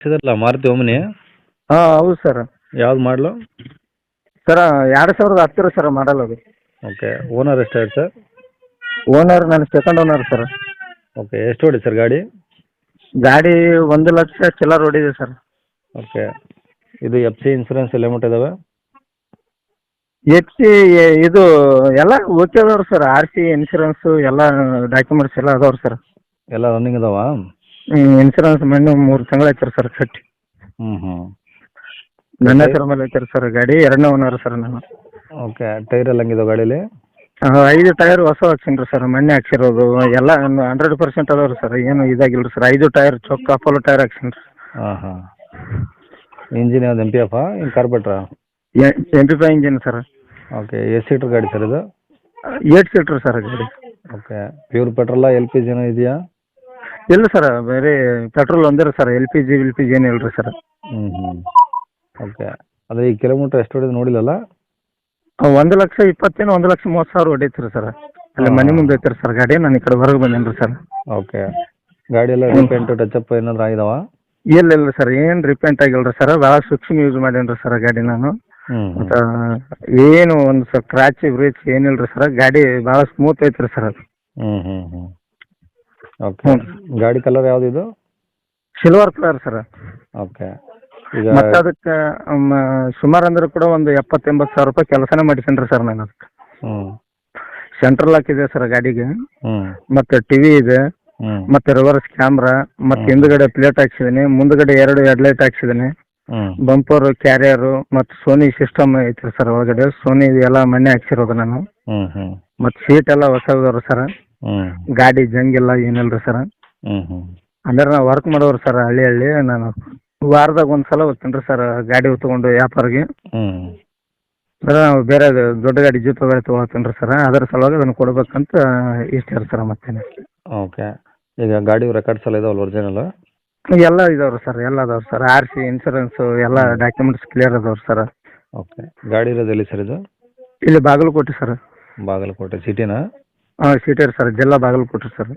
ಕಳಿಸಿದ್ರಲ್ಲ Maruti Omni, ಹಾಂ ಹೌದು sir. ಯಾವ್ದು ಮಾಡಲು? ಸರ 2010 ಸರ್ ಮಾಡಲ್ ಅದು. ಓಕೆ. ಓನರ್ ಎಷ್ಟಾಯ್ತು ಸರ್? ಓನರ್ ನಾನು ಸೆಕೆಂಡ್ ಓನರ್ ಸರ್. ಓಕೆ. ಎಷ್ಟು ಹೊಡಿ ಸರ್ ಗಾಡಿ? ಗಾಡಿ 1,00,000 ಚಿಲ್ಲರ್ ಹೊಡಿದೆ ಸರ್. ಓಕೆ. ಇದು ಎಫ್ ಸಿ ಇನ್ಸೂರೆನ್ಸ್ ಎಲ್ಲ ಇದಾವೆ? ಎಫ್ ಸಿ ಇದು ಎಲ್ಲ ಓಕೆ ಅದಾವ್ರಿ ಸರ್. ಆರ್ ಸಿ ಇನ್ಶೂರೆನ್ಸು ಎಲ್ಲ ಡಾಕ್ಯುಮೆಂಟ್ಸ್ ಎಲ್ಲ ಅದಾವ್ರಿ ಸರ್. ಎಲ್ಲ ರನ್ನಿಂಗ್ ಇದಾವ? ಇನ್ಶೂರೆನ್ಸ್ ಮೊನ್ನೆ 3 ತಿಂಗಳು ಐತ್ರಿ ಸರ್ ಕಟ್ಟಿ. ಹ್ಞೂ ನನ್ನ ಹೆಸರ ಮೇಲೆ ಐತ್ರಿ ಸರ್ ಗಾಡಿ. 2ನೇ ಓನರ್ ಸರ್ ನಾನು. ಓಕೆ. ಟೈರ್ ಎಲ್ಲ ಹಂಗಿದಾವೆ ಗಾಡೀಲಿ? 5 ಟೈರ್ ಹೊಸ ಹಾಕ್ಸೀನಿ ರೀ ಸರ್, ಮೊನ್ನೆ ಹಾಕ್ಸಿರೋದು. ಎಲ್ಲ 100% ಅದಾವ್ರಿ ಸರ್, ಏನು ಇದಾಗಿಲ್ಲ ರೀ ಸರ್. 5 ಟೈರ್ ಚೊಕ್ಕ ಅಪೋಲೋ ಟೈರ್ ಹಾಕ್ಸೀನಿ ರೀ. ಹಾಂ. ಇಂಜಿನ್ ಯಾವ್ದು ಎಮ್ ಪಿ ಎಫಾ ಇನ್ನು ಕಾರ್ಬೆಟ್ರಾ? MP5 engine sir. ಓಕೆ. ಎಷ್ಟು ಸೀಟ್ರ್ ಗಾಡಿ ಸರ್ ಇದು? 8 ಸೀಟ್ರ್ ಸರ್ ಗಾಡಿ. ಓಕೆ. ಪ್ಯೂರ್ ಪೆಟ್ರೋಲಾ ಎಲ್ ಪಿ ಜಿನೂ ಇದೆಯಾ? ಇಲ್ಲ ಸರ್, ಬೇರೆ ಪೆಟ್ರೋಲ್ ಒಂದೇ ರೀ ಸರ್. LPG ಏನು ಇಲ್ಲ ರೀ ಸರ್. ಓಕೆ. ಅದೇ ಈ ಕಿಲೋಮೀಟ್ರ್ ಎಷ್ಟು ಹೊಡೆದು ನೋಡಿಲ್ಲಲ್ಲ? 1,20,000 1,30,000 ಹೊಡೈತಿ ರೀ ಸರ್. ಅಲ್ಲಿ ಮನೆ ಮುಂದೆ ಐತೆ ರೀ ಸರ್ ಗಾಡಿ. ನಾನು ಈ ಕಡೆ ಹೊರಗೆ ಬಂದೇನಿ ರೀ ಸರ್. ಓಕೆ. ಗಾಡಿ ಎಲ್ಲ ರೀಪೇಂಟು ಟಚಪ್ ಏನಾದ್ರು ಆಗಿದಾವ? ಇಲ್ಲ ಸರ್, ಏನು ರಿಪೇಂಟ್ ಆಗಿಲ್ಲ ರೀ ಸರ್. ಭಾಳ ಸೂಕ್ಷ್ಮ ಯೂಸ್ ಮಾಡೇನಿ ರೀ ಸರ್ ಗಾಡಿ ನಾನು. ಮತ್ತು ಏನು ಒಂದು ಸ್ಕ್ರಾಚ್ ಬ್ರೀಚ್ ಏನಿಲ್ಲ ರೀ ಸರ್. ಗಾಡಿ ಭಾಳ ಸ್ಮೂತ್ ಐತೆ ರೀ ಸರ್ ಅದು. ಓಕೆ. ಗಾಡಿ ಕಲರ್ ಯಾವ್ದು ಇದು? Silver colour sir. ಓಕೆ. ಈಗ ಮತ್ತು ಅದಕ್ಕೆ ಸುಮಾರು ಅಂದ್ರೆ ಕೂಡ ಒಂದು 70,000-80,000 ರೂಪಾಯಿ ಕೆಲಸನೇ ಮಾಡಿಸೇನಿ ರೀ ಸರ್ ನಾನು ಅದಕ್ಕೆ. ಸೆಂಟ್ರಲ್ ಲಾಕ್ ಇದೆ ಸರ್ ಗಾಡಿಗೆ. ಮತ್ತು ಟಿವಿ ಇದೆ, ಮತ್ತು ರಿವರ್ಸ್ ಕ್ಯಾಮ್ರಾ, ಮತ್ತು ಹಿಂದ್ಗಡೆ ಪ್ಲೇಟ್ ಹಾಕ್ಸಿದ್ದೀನಿ, ಮುಂದ್ಗಡೆ 2 ಹೆಡ್ಲೈಟ್ ಹಾಕ್ಸಿದ್ದೀನಿ, ಬಂಪರು, ಕ್ಯಾರಿಯರು, ಮತ್ತು ಸೋನಿ ಸಿಸ್ಟಮ್ ಐತ್ರಿ ಸರ್ ಒಳಗಡೆ. ಸೋನಿ ಎಲ್ಲ ಮೊನ್ನೆ ಹಾಕ್ಸಿರೋದು ನಾನು. ಮತ್ತು ಸೀಟ್ ಎಲ್ಲ ಹೊಸದವ್ರು ಸರ್. ಗಾಡಿ ಜಂಗಿಲ್ಲ ಏನಿಲ್ಲ ರೀ ಸರ್. ಅಂದ್ರೆ ನಾವು ವರ್ಕ್ ಮಾಡೋರು ಸರ್ ಹಳ್ಳಿ. ನಾನು ವಾರದಾಗ ಒಂದು ಸಲ ಹೋಗ್ತೀನಿ ರೀ ಸರ್ ಗಾಡಿ ತೊಗೊಂಡು ವ್ಯಾಪಾರಿಗೆ. ನಾವು ಬೇರೆ ದೊಡ್ಡ ಗಾಡಿ ಜೀಪ್ ಗಾಡಿ ತೊಗೊಳ್ತೀನಿ ರೀ ಸರ್. ಅದರ ಸಲುವಾಗಿ ಅದನ್ನು ಕೊಡ್ಬೇಕಂತ ಇಷ್ಟ ರೀ ಸರ್. ಮತ್ತೇನೆ. ಓಕೆ. ಈಗ ಗಾಡಿ ರೆಕಾರ್ಡ್ಸ್ ಎಲ್ಲ ಇದಾವಲ್ಲ ಒರಿಜಿನಲ್? ಎಲ್ಲ ಇದಾವ್ರಿ ಸರ್, ಎಲ್ಲ ಅದಾವ್ರಿ ಸರ್. ಆರ್ ಸಿ ಇನ್ಶೂರೆನ್ಸು ಎಲ್ಲ ಡಾಕ್ಯುಮೆಂಟ್ಸ್ ಕ್ಲಿಯರ್ ಅದಾವ್ರಿ ಸರ್. ಓಕೆ. ಗಾಡಿ ಇರೋದು ಎಲ್ಲಿ ಸರ್ ಇದು? ಇಲ್ಲಿ ಬಾಗಲಕೋಟೆ ಸರ್. ಬಾಗಲಕೋಟೆ ಸಿಟಿನಾ? ಹಾಂ ಸಿಟಿ ರೀ ಸರ್, ಜಿಲ್ಲಾ ಬಾಗಲಕೋಟೆ ಸರ್.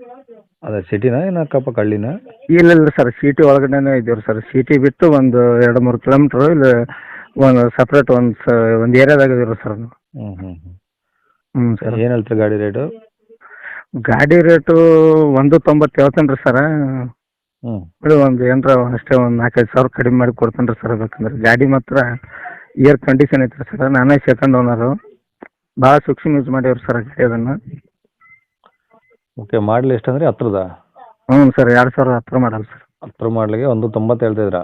ಅದೇ ಸಿಟಿನಾ ಏನು ಅಕ್ಕಪಕ್ಕ ಹಳ್ಳಿನಾ? ಇಲ್ಲ ಸರ್, ಸಿಟಿ ಒಳಗಡೆನೇ ಇದ್ದೀವಿ ಸರ್. ಸಿಟಿ ಬಿಟ್ಟು ಒಂದು 2-3 ಕಿಲೋಮೀಟ್ರು ಇಲ್ಲಿ ಒಂದು ಸಪ್ರೇಟ್ ಒಂದು ಏರಿಯಾದಾಗ ಇದೀವಿ ಸರ್. ಸರ್. ಏನು ಹೇಳ್ತೀರಿ ಗಾಡಿ ರೇಟು? ಗಾಡಿ ರೇಟು 1,90 ಹೇಳ್ತೇನೆ ರೀ ಸರ್. ಒಂದು ಏನರ ಅಷ್ಟೇ ಒಂದು 4-5 ಸಾವಿರ ಕಡಿಮೆ ಮಾಡಿ ಕೊಡ್ತೇನೆ ರೀ ಸರ್. ಬೇಕಂದ್ರೆ ಗಾಡಿ ಮಾತ್ರ ಏರ್ ಕಂಡೀಷನ್ ಐತ್ರಿ ಸರ್. ನಾನೇ ಸೆಕೆಂಡ್ ಓನರು. ಭಾಳ ಸೂಕ್ಷ್ಮ ಯೂಸ್ ಮಾಡ್ಯವ್ರಿ ಸರ್ ಗಾಡಿ ಅದನ್ನು. ಓಕೆ. ಮಾಡಲ್ ಎಷ್ಟು ಅಂದರೆ 10ದ? Sir, 2010 model sir. 10 ಮಾಡಲಿಗೆ 1,90 ಹೇಳ್ತಿದ್ರಾ?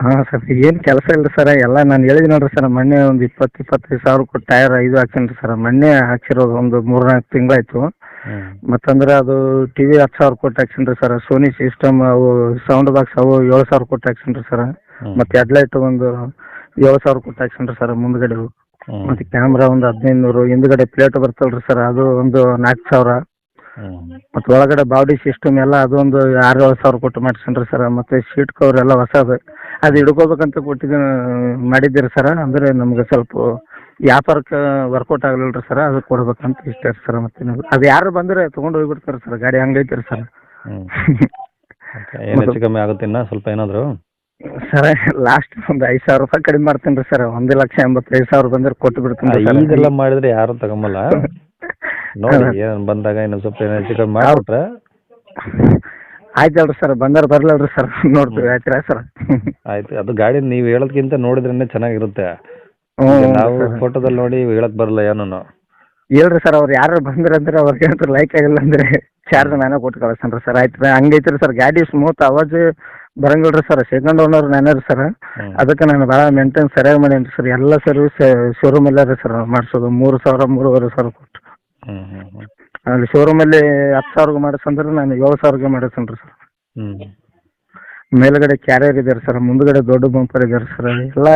ಹಾಂ ಸರ್, ಏನು ಕೆಲಸ ಇಲ್ಲ ಸರ್. ಎಲ್ಲ ನಾನು ಹೇಳಿದ್ದೀನಿ ನೋಡಿರಿ ಸರ್, ಮೊನ್ನೆ ಒಂದು 20-25 ಸಾವಿರ ಕೊಟ್ಟು ಟೈರ್ 5 ಹಾಕ್ಸೀನಿ ರೀ ಸರ್. ಮೊನ್ನೆ ಹಾಕ್ಸಿರೋದು ಒಂದು 3-4 ತಿಂಗಳಾಯ್ತು. ಮತ್ತಂದ್ರೆ ಅದು ಟಿವಿ 10,000 ಕೊಟ್ಟು ಹಾಕ್ಸೀನಿ ರೀ ಸರ್. ಸೋನಿ ಸಿಸ್ಟಮ್ ಅವು ಸೌಂಡ್ ಬಾಕ್ಸ್ ಅವು 7,000 ಕೊಟ್ಟು ಹಾಕ್ಸೀನಿ ರೀ ಸರ್. ಮತ್ತು ಹೆಡ್ಲೈಟ್ ಒಂದು 7,000 ಕೊಟ್ಟು ಹಾಕ್ಸೀನಿ ರೀ ಸರ್ ಮುಂದ್ಗಡೆ. ಮತ್ತು ಕ್ಯಾಮ್ರಾ ಒಂದು 1,500. ಹಿಂದ್ಗಡೆ ಪ್ಲೇಟ್ ಬರ್ತಲ್ಲ ರೀ ಸರ್, ಅದು ಒಂದು 4,000. ಮತ್ತು ಒಳಗಡೆ ಬಾಡಿ ಸಿಸ್ಟಮ್ ಎಲ್ಲ ಅದೊಂದು 6-7 ಸಾವಿರ ಕೊಟ್ಟು ಮಾಡ್ಸೀನಿ ರೀ ಸರ್. ಮತ್ತು ಸೀಟ್ ಕವರ್ ಎಲ್ಲ ಹೊಸದು. ಅದು ಹಿಡ್ಕೋಬೇಕಂತ ಮಾಡಿದ್ದೀರಿ ಸರ್. ಅಂದರೆ ನಮ್ಗೆ ಸ್ವಲ್ಪ ವ್ಯಾಪಾರಕ್ಕೆ ವರ್ಕೌಟ್ ಆಗಲಿಲ್ಲ ರೀ ಸರ್, ಅದು ಕೊಡ್ಬೇಕಂತ ಇಷ್ಟ ರೀ ಸರ್. ಮತ್ತೆ ಅದು ಯಾರು ಬಂದರೆ ತೊಗೊಂಡು ಹೋಗ್ಬಿಡ್ತಾರೆ ಸರ್. ಗಾಡಿ ಹಂಗೈತೆ ರೀ ಸರ್. ಏನು ಹೆಚ್ಚು ಕಮ್ಮಿ ಆಗುತ್ತೆ ಇನ್ನು ಸ್ವಲ್ಪ ಏನಾದರೂ? ಸರ್ ಲಾಸ್ಟ್ ಒಂದು 5,000 ರೂಪಾಯಿ ಕಡಿಮೆ ಮಾಡ್ತೀನಿ ರೀ ಸರ್. 1,85,000 ಬಂದರೆ ಕೊಟ್ಟು ಬಿಡ್ತೀನಿ ಸರ್. ಈಗೆಲ್ಲ ಮಾಡಿದ್ರೆ ಯಾರು ತಗೊಂಬಲ್ಲ. ನೋಡಿ ಏನು ಬಂದಾಗ ಇನ್ನೊಂದು ಸ್ವಲ್ಪ ಏನು ಹೆಚ್ಚು ಕಮ್ಮಿ ಮಾಡಿಬಿಟ್ರೆ ಆಯ್ತಲ್ರಿ ಸರ್. ಬಂದಾರ ಬರಲಲ್ರಿ ಸರ್, ನೋಡ್ತೀವಿ. ಆಯ್ತು ಸರ್. ಆಯ್ತು. ಅದು ಗಾಡಿ ನೀವು ಹೇಳೋದಕ್ಕಿಂತ ನೋಡಿದ್ರೇ ಚೆನ್ನಾಗಿರುತ್ತೆ. ನಾವು ಫೋಟೋದಲ್ಲಿ ನೋಡಿ ಹೇಳಕ್ ಬರಲ್ಲ ಏನೂ. ಹೇಳ್ರಿ ಸರ್, ಅವ್ರು ಯಾರು ಬಂದ್ರಂದ್ರೆ ಅವ್ರಿಗೆ ಏನಾದ್ರು ಲೈಕ್ ಆಗಿಲ್ಲ ಅಂದರೆ ಚಾರ್ಜ್ ನಾನೇ ಕೊಟ್ಟು ಕಳಿಸ್ತೇನೆ ರೀ ಸರ್. ಆಯ್ತು ಹಂಗೈತೆ ರೀ ಸರ್. ಗಾಡಿ ಸ್ಮೂತ್ ಅವಾಜ್ ಬರಂಗಿಲ್ಲ ರೀ ಸರ್. ಸೆಕೆಂಡ್ ಓನರ್ ನಾನೇ ರೀ ಸರ್. ಅದಕ್ಕೆ ನಾನು ಭಾಳ ಮೇಂಟೈನ್ ಸರಿಯಾಗಿ ಮಾಡೀನಿ ರೀ ಸರ್. ಎಲ್ಲ ಸರ್ವಿಸ್ ಶೋರೂಮಲ್ಲೇ ರೀ ಸರ್ ಮಾಡಿಸೋದು. 3,000 3,500 ಕೊಟ್ಟು. ಅಲ್ಲಿ ಶೋರೂಮಲ್ಲಿ 10,000 ಮಾಡಿಸಂದ್ರೆ ನಾನು 7,000ಗೆ ಮಾಡಿಸ್ತೇನೆ ರೀ ಸರ್. ಮೇಲ್ಗಡೆ ಕ್ಯಾರಿಯರ್ ಇದೆ ರೀ ಸರ್, ಮುಂದ್ಗಡೆ ದೊಡ್ಡ ಬಂಪರ್ ಇದೆ ರೀ ಸರ್. ಎಲ್ಲ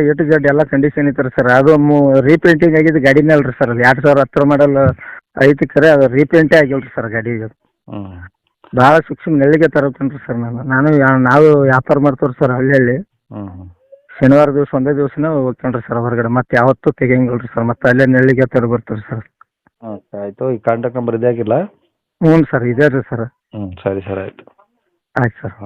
A to Z ಎಲ್ಲ ಕಂಡೀಷನ್ ಐತೆ ರೀ ಸರ್. ಅದು ರೀಪೇಂಟಿಂಗ್ ಆಗಿದ್ದು ಗಾಡಿನೇ ಅಲ್ರಿ ಸರ್. ಅದು 2010 ಮಾಡಲ್ ಐತಿ ಖರೆ, ಅದು ರೀಪೇಂಟೇ ಆಗಿಲ್ಲ ರೀ ಸರ್ ಗಾಡಿಗೆ. ಭಾಳ ಸೂಕ್ಷ್ಮ ನೆಳ್ಳಿಗೆ ತರತ್ತೇನೆ ರೀ ಸರ್ ನಾವು ವ್ಯಾಪಾರ ಮಾಡ್ತೀವಿ ಸರ್ ಹಳ್ಳಿ. ಶನಿವಾರ ದಿವಸ ಒಂದೇ ದಿವಸನೇ ಹೋಗ್ತೇನೆ ರೀ ಸರ್ ಹೊರಗಡೆ. ಮತ್ತೆ ಯಾವತ್ತೂ ತೆಗಿಯಂಗಿಲ್ಲ ರೀ ಸರ್. ಮತ್ತೆ ಅಲ್ಲೇ ನೆಳ್ಳಿಗೆ ತರ ಬರ್ತೀವಿ ಸರ್. ಆಯಿತು. ಈ ಕಾಂಟ್ಯಾಕ್ಟ್ ನಂಬರ್ ಇದೇ ಆಗಿಲ್ಲ? ಹ್ಞೂ ಸರ್, ಇದೇ ರೀ ಸರ್. ಸರಿ ಸರ್, ಆಯಿತು. ಆಯ್ತು ಸರ್.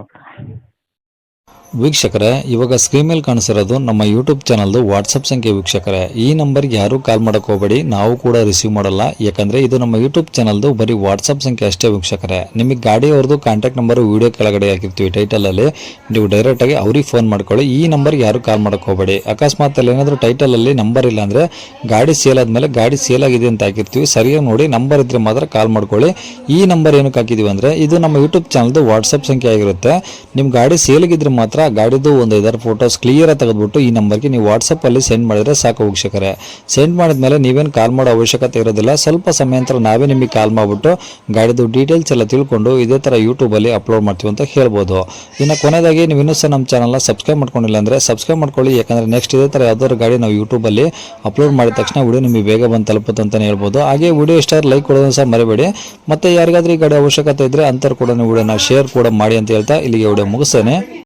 ವೀಕ್ಷಕರೇ, ಇವಾಗ ಸ್ಕ್ರೀನ್ ಮೇಲೆ ಕಾಣಿಸಿರೋದು ನಮ್ಮ ಯೂಟ್ಯೂಬ್ ಚಾನಲ್ದು ವಾಟ್ಸಪ್ ಸಂಖ್ಯೆ. ವೀಕ್ಷಕರೇ, ಈ ನಂಬರ್ಗೆ ಯಾರೂ ಕಾಲ್ ಮಾಡೋಕೆ ಹೋಗಬೇಡಿ, ನಾವು ಕೂಡ ರಿಸೀವ್ ಮಾಡಲ್ಲ. ಯಾಕಂದರೆ ಇದು ನಮ್ಮ ಯೂಟ್ಯೂಬ್ ಚಾನಲ್ದು ಬರೀ ವಾಟ್ಸಪ್ ಸಂಖ್ಯೆ ಅಷ್ಟೇ. ವೀಕ್ಷಕರೇ, ನಿಮಗೆ ಗಾಡಿಯವ್ರದ್ದು ಕಾಂಟ್ಯಾಕ್ಟ್ ನಂಬರು ವೀಡಿಯೋ ಕೆಳಗಡೆ ಹಾಕಿರ್ತೀವಿ ಟೈಟಲಲ್ಲಿ, ನೀವು ಡೈರೆಕ್ಟಾಗಿ ಅವ್ರಿಗೆ ಫೋನ್ ಮಾಡ್ಕೊಳ್ಳಿ. ಈ ನಂಬರ್ಗೆ ಯಾರೂ ಕಾಲ್ ಮಾಡೋಕೆ ಹೋಗಬೇಡಿ. ಅಕಸ್ಮಾತ್ ಅಲ್ಲಿ ಏನಾದರೂ ಟೈಟಲಲ್ಲಿ ನಂಬರ್ ಇಲ್ಲ ಅಂದರೆ ಗಾಡಿ ಸೇಲ್ ಆದಮೇಲೆ ಗಾಡಿ ಸೇಲ್ ಆಗಿದೆ ಅಂತ ಹಾಕಿರ್ತೀವಿ, ಸರಿಯಾಗಿ ನೋಡಿ ನಂಬರ್ ಇದ್ದರೆ ಮಾತ್ರ ಕಾಲ್ ಮಾಡ್ಕೊಳ್ಳಿ. ಈ ನಂಬರ್ ಏನಕ್ಕೆ ಹಾಕಿದ್ದೀವಿ ಅಂದರೆ ಇದು ನಮ್ಮ ಯೂಟ್ಯೂಬ್ ಚಾನಲ್ದು ವಾಟ್ಸಪ್ ಸಂಖ್ಯೆ ಆಗಿರುತ್ತೆ. ನಿಮ್ಮ ಗಾಡಿ ಸೇಲಿಗಿದ್ರೆ ಮಾತ್ರ ಗಾಡಿದು ಒಂದು 5 ಫೋಟೋಸ್ ಕ್ಲಿಯರ್ ಆಗಿ ತೆಗೆದುಬಿಟ್ಟು ಈ ನಂಬರ್ಗೆ ನೀವು ವಾಟ್ಸಪ್ ಅಲ್ಲಿ ಸೆಂಡ್ ಮಾಡಿದ್ರೆ ಸಾಕು. ವೀಕ್ಷಕರೇ, ಸೆಂಡ್ ಮಾಡಿದ್ಮೇಲೆ ನೀವೇನು ಕಾಲ್ ಮಾಡೋ ಅವಶ್ಯಕತೆ ಇರೋದಿಲ್ಲ. ಸ್ವಲ್ಪ ಸಮಯ ನಂತರ ನಾವೇ ನಿಮಗೆ ಕಾಲ್ ಮಾಡಿಬಿಟ್ಟು ಗಾಡಿದು ಡೀಟೇಲ್ಸ್ ಎಲ್ಲ ತಿಳ್ಕೊಂಡು ಇದೇ ಥರ ಯೂಟ್ಯೂಬಲ್ಲಿ ಅಪ್ಲೋಡ್ ಮಾಡ್ತೀವಿ ಅಂತ ಹೇಳ್ಬೋದು. ಇನ್ನು ಕೊನೆಯದಾಗಿ ನೀವು ಇನ್ನೂ ಸಹ ನಮ್ಮ ಚಾನಲ್ನ ಸಬ್ಸ್ಕ್ರೈಬ್ ಮಾಡ್ಕೊಂಡಿಲ್ಲ ಅಂದರೆ ಸಬ್ಸ್ಕ್ರೈಬ್ ಮಾಡ್ಕೊಳ್ಳಿ. ಯಾಕಂದರೆ ನೆಕ್ಸ್ಟ್ ಇದೇ ಥರ ಯಾವ್ದಾದ್ರು ಗಾಡಿ ನಾವು ಯೂಟ್ಯೂಬಲ್ಲಿ ಅಪ್ಲೋಡ್ ಮಾಡಿದ ತಕ್ಷಣ ವಿಡಿಯೋ ನಿಮಗೆ ಬೇಗ ಬಂದು ತಲುಪುತ್ತೆ ಅಂತಲೇ ಹೇಳ್ಬೋದು. ಹಾಗೆ ವಿಡಿಯೋ ಇಷ್ಟ ಲೈಕ್ ಕೊಡೋದನ್ನು ಸಹ ಮರಿಬೇಡಿ. ಮತ್ತು ಯಾರಿಗಾದ್ರೂ ಈ ಗಾಡಿ ಅವಶ್ಯಕತೆ ಇದ್ದರೆ ಅಂಥವ್ರು ಕೂಡ ವಿಡಿಯೋನ ಶೇರ್ ಕೂಡ ಮಾಡಿ ಅಂತ ಹೇಳ್ತಾ ಇಲ್ಲಿಗೆ ವಿಡಿಯೋ ಮುಗಿಸ್ತೇನೆ.